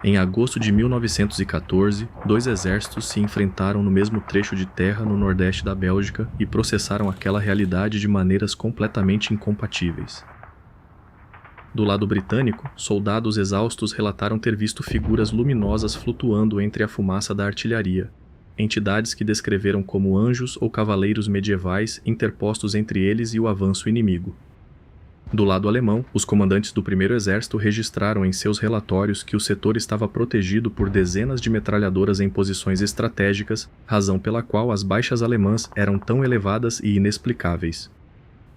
Em agosto de 1914, dois exércitos se enfrentaram no mesmo trecho de terra no nordeste da Bélgica e processaram aquela realidade de maneiras completamente incompatíveis. Do lado britânico, soldados exaustos relataram ter visto figuras luminosas flutuando entre a fumaça da artilharia, entidades que descreveram como anjos ou cavaleiros medievais interpostos entre eles e o avanço inimigo. Do lado alemão, os comandantes do primeiro exército registraram em seus relatórios que o setor estava protegido por dezenas de metralhadoras em posições estratégicas, razão pela qual as baixas alemãs eram tão elevadas e inexplicáveis.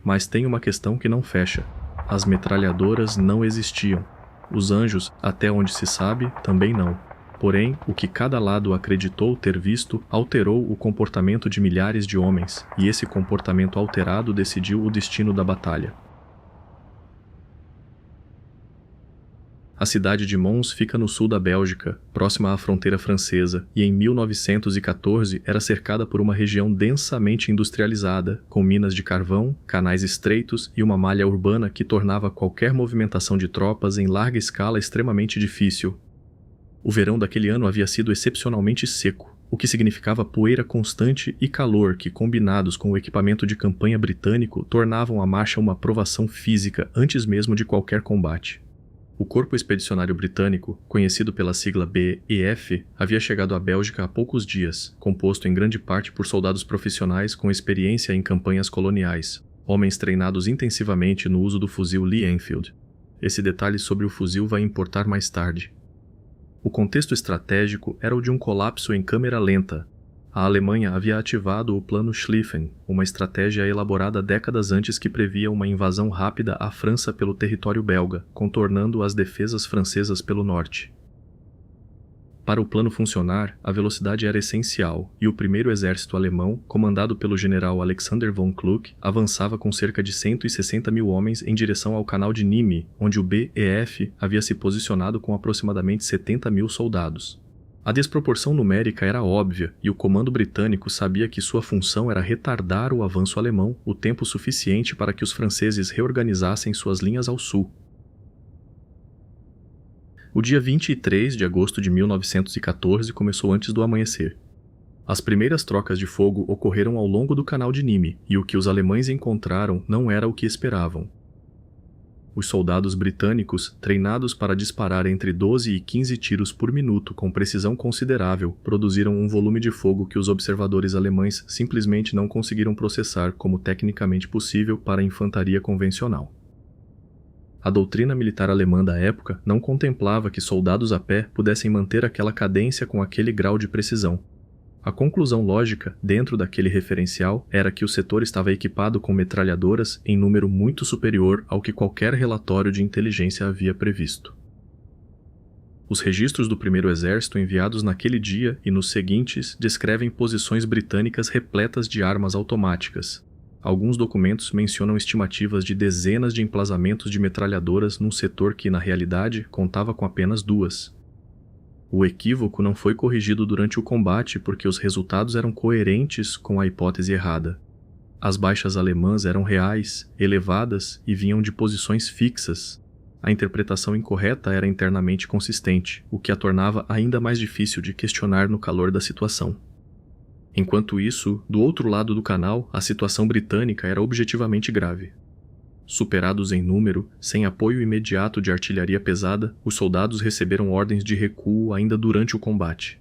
Mas tem uma questão que não fecha. As metralhadoras não existiam. Os anjos, até onde se sabe, também não. Porém, o que cada lado acreditou ter visto alterou o comportamento de milhares de homens, e esse comportamento alterado decidiu o destino da batalha. A cidade de Mons fica no sul da Bélgica, próxima à fronteira francesa, e em 1914 era cercada por uma região densamente industrializada, com minas de carvão, canais estreitos e uma malha urbana que tornava qualquer movimentação de tropas em larga escala extremamente difícil. O verão daquele ano havia sido excepcionalmente seco, o que significava poeira constante e calor que, combinados com o equipamento de campanha britânico, tornavam a marcha uma provação física antes mesmo de qualquer combate. O Corpo Expedicionário Britânico, conhecido pela sigla BEF, havia chegado à Bélgica há poucos dias, composto em grande parte por soldados profissionais com experiência em campanhas coloniais, homens treinados intensivamente no uso do fuzil Lee Enfield. Esse detalhe sobre o fuzil vai importar mais tarde. O contexto estratégico era o de um colapso em câmera lenta. A Alemanha havia ativado o Plano Schlieffen, uma estratégia elaborada décadas antes que previa uma invasão rápida à França pelo território belga, contornando as defesas francesas pelo norte. Para o plano funcionar, a velocidade era essencial, e o primeiro exército alemão, comandado pelo general Alexander von Kluck, avançava com cerca de 160 mil homens em direção ao canal de Nîmes, onde o BEF havia se posicionado com aproximadamente 70 mil soldados. A desproporção numérica era óbvia, e o comando britânico sabia que sua função era retardar o avanço alemão o tempo suficiente para que os franceses reorganizassem suas linhas ao sul. O dia 23 de agosto de 1914 começou antes do amanhecer. As primeiras trocas de fogo ocorreram ao longo do canal de Nîmes, e o que os alemães encontraram não era o que esperavam. Os soldados britânicos, treinados para disparar entre 12 e 15 tiros por minuto com precisão considerável, produziram um volume de fogo que os observadores alemães simplesmente não conseguiram processar como tecnicamente possível para a infantaria convencional. A doutrina militar alemã da época não contemplava que soldados a pé pudessem manter aquela cadência com aquele grau de precisão. A conclusão lógica, dentro daquele referencial, era que o setor estava equipado com metralhadoras em número muito superior ao que qualquer relatório de inteligência havia previsto. Os registros do primeiro exército enviados naquele dia e nos seguintes descrevem posições britânicas repletas de armas automáticas. Alguns documentos mencionam estimativas de dezenas de emplazamentos de metralhadoras num setor que, na realidade, contava com apenas 2. O equívoco não foi corrigido durante o combate porque os resultados eram coerentes com a hipótese errada. As baixas alemãs eram reais, elevadas e vinham de posições fixas. A interpretação incorreta era internamente consistente, o que a tornava ainda mais difícil de questionar no calor da situação. Enquanto isso, do outro lado do canal, a situação britânica era objetivamente grave. Superados em número, sem apoio imediato de artilharia pesada, os soldados receberam ordens de recuo ainda durante o combate.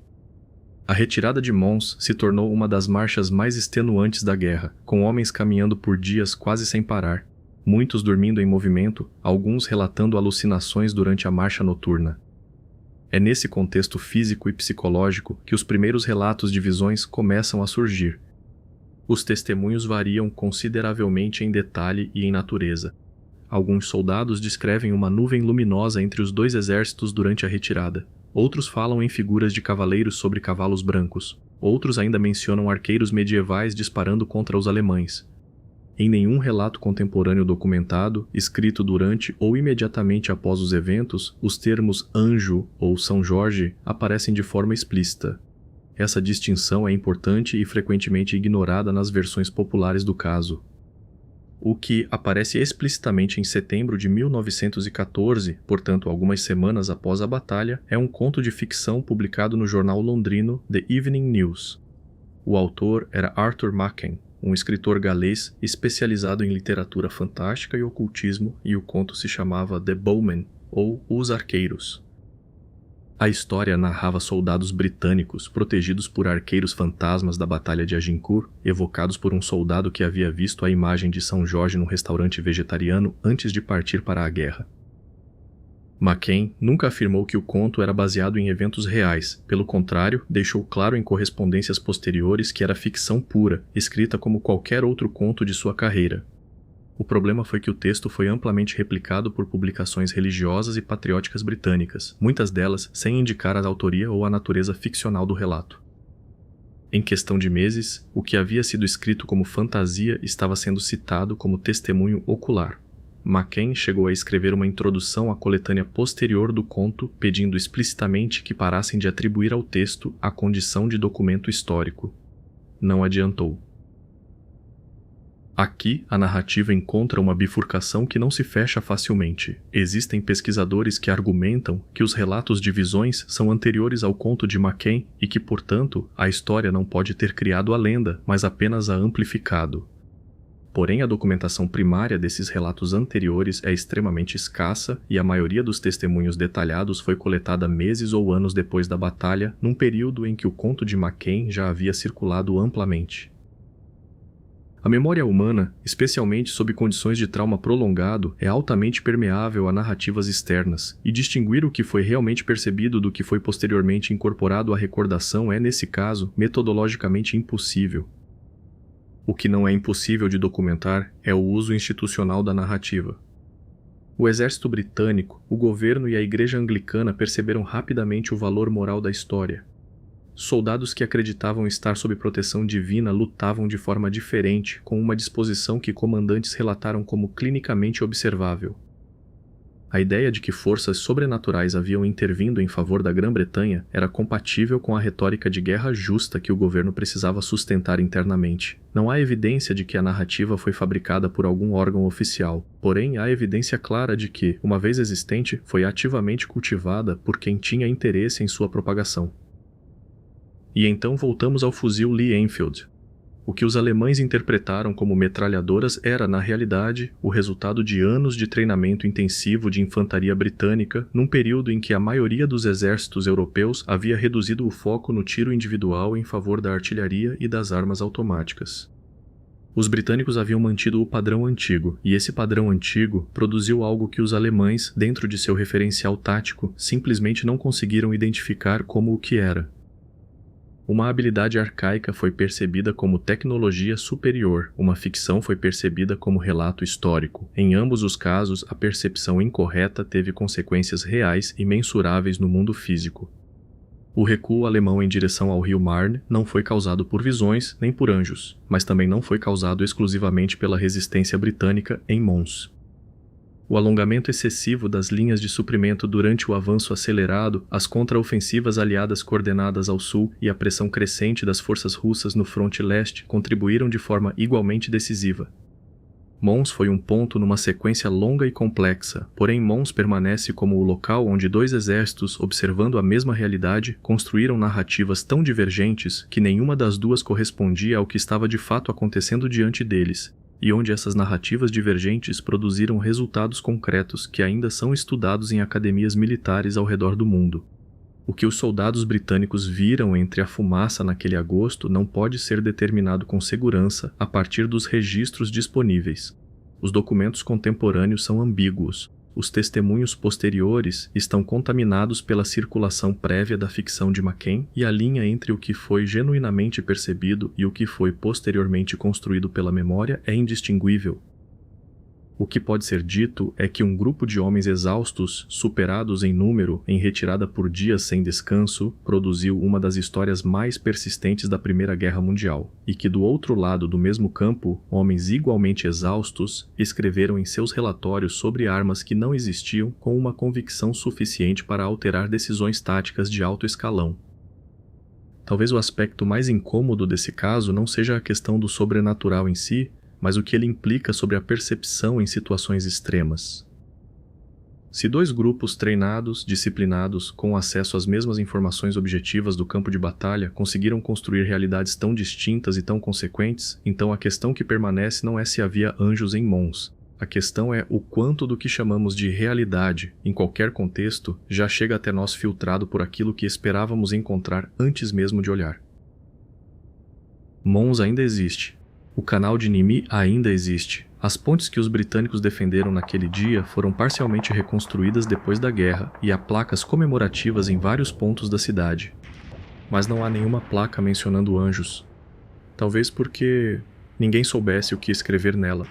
A retirada de Mons se tornou uma das marchas mais extenuantes da guerra, com homens caminhando por dias quase sem parar, muitos dormindo em movimento, alguns relatando alucinações durante a marcha noturna. É nesse contexto físico e psicológico que os primeiros relatos de visões começam a surgir. Os testemunhos variam consideravelmente em detalhe e em natureza. Alguns soldados descrevem uma nuvem luminosa entre os dois exércitos durante a retirada. Outros falam em figuras de cavaleiros sobre cavalos brancos. Outros ainda mencionam arqueiros medievais disparando contra os alemães. Em nenhum relato contemporâneo documentado, escrito durante ou imediatamente após os eventos, os termos anjo ou São Jorge aparecem de forma explícita. Essa distinção é importante e frequentemente ignorada nas versões populares do caso. O que aparece explicitamente em setembro de 1914, portanto algumas semanas após a batalha, é um conto de ficção publicado no jornal londrino The Evening News. O autor era Arthur Machen, um escritor galês especializado em literatura fantástica e ocultismo, e o conto se chamava The Bowmen, ou Os Arqueiros. A história narrava soldados britânicos protegidos por arqueiros fantasmas da Batalha de Agincourt, evocados por um soldado que havia visto a imagem de São Jorge num restaurante vegetariano antes de partir para a guerra. Machen nunca afirmou que o conto era baseado em eventos reais, pelo contrário, deixou claro em correspondências posteriores que era ficção pura, escrita como qualquer outro conto de sua carreira. O problema foi que o texto foi amplamente replicado por publicações religiosas e patrióticas britânicas, muitas delas sem indicar a autoria ou a natureza ficcional do relato. Em questão de meses, o que havia sido escrito como fantasia estava sendo citado como testemunho ocular. Machen chegou a escrever uma introdução à coletânea posterior do conto, pedindo explicitamente que parassem de atribuir ao texto a condição de documento histórico. Não adiantou. Aqui, a narrativa encontra uma bifurcação que não se fecha facilmente. Existem pesquisadores que argumentam que os relatos de visões são anteriores ao conto de Machen e que, portanto, a história não pode ter criado a lenda, mas apenas a amplificado. Porém, a documentação primária desses relatos anteriores é extremamente escassa e a maioria dos testemunhos detalhados foi coletada meses ou anos depois da batalha, num período em que o conto de Machen já havia circulado amplamente. A memória humana, especialmente sob condições de trauma prolongado, é altamente permeável a narrativas externas, e distinguir o que foi realmente percebido do que foi posteriormente incorporado à recordação é, nesse caso, metodologicamente impossível. O que não é impossível de documentar é o uso institucional da narrativa. O exército britânico, o governo e a igreja anglicana perceberam rapidamente o valor moral da história. Soldados que acreditavam estar sob proteção divina lutavam de forma diferente, com uma disposição que comandantes relataram como clinicamente observável. A ideia de que forças sobrenaturais haviam intervindo em favor da Grã-Bretanha era compatível com a retórica de guerra justa que o governo precisava sustentar internamente. Não há evidência de que a narrativa foi fabricada por algum órgão oficial, porém há evidência clara de que, uma vez existente, foi ativamente cultivada por quem tinha interesse em sua propagação. E então voltamos ao fuzil Lee Enfield. O que os alemães interpretaram como metralhadoras era, na realidade, o resultado de anos de treinamento intensivo de infantaria britânica, num período em que a maioria dos exércitos europeus havia reduzido o foco no tiro individual em favor da artilharia e das armas automáticas. Os britânicos haviam mantido o padrão antigo, e esse padrão antigo produziu algo que os alemães, dentro de seu referencial tático, simplesmente não conseguiram identificar como o que era. Uma habilidade arcaica foi percebida como tecnologia superior, uma ficção foi percebida como relato histórico. Em ambos os casos, a percepção incorreta teve consequências reais e mensuráveis no mundo físico. O recuo alemão em direção ao rio Marne não foi causado por visões nem por anjos, mas também não foi causado exclusivamente pela resistência britânica em Mons. O alongamento excessivo das linhas de suprimento durante o avanço acelerado, as contraofensivas aliadas coordenadas ao sul e a pressão crescente das forças russas no fronte leste contribuíram de forma igualmente decisiva. Mons foi um ponto numa sequência longa e complexa, porém Mons permanece como o local onde dois exércitos, observando a mesma realidade, construíram narrativas tão divergentes que nenhuma das duas correspondia ao que estava de fato acontecendo diante deles, e onde essas narrativas divergentes produziram resultados concretos que ainda são estudados em academias militares ao redor do mundo. O que os soldados britânicos viram entre a fumaça naquele agosto não pode ser determinado com segurança a partir dos registros disponíveis. Os documentos contemporâneos são ambíguos. Os testemunhos posteriores estão contaminados pela circulação prévia da ficção de Machen e a linha entre o que foi genuinamente percebido e o que foi posteriormente construído pela memória é indistinguível. O que pode ser dito é que um grupo de homens exaustos, superados em número, em retirada por dias sem descanso, produziu uma das histórias mais persistentes da Primeira Guerra Mundial, e que do outro lado do mesmo campo, homens igualmente exaustos escreveram em seus relatórios sobre armas que não existiam com uma convicção suficiente para alterar decisões táticas de alto escalão. Talvez o aspecto mais incômodo desse caso não seja a questão do sobrenatural em si, mas o que ele implica sobre a percepção em situações extremas. Se dois grupos treinados, disciplinados, com acesso às mesmas informações objetivas do campo de batalha conseguiram construir realidades tão distintas e tão consequentes, então a questão que permanece não é se havia anjos em Mons. A questão é o quanto do que chamamos de realidade, em qualquer contexto, já chega até nós filtrado por aquilo que esperávamos encontrar antes mesmo de olhar. Mons ainda existe. O canal de Nimi ainda existe. As pontes que os britânicos defenderam naquele dia foram parcialmente reconstruídas depois da guerra e há placas comemorativas em vários pontos da cidade. Mas não há nenhuma placa mencionando anjos. Talvez porque ninguém soubesse o que escrever nela.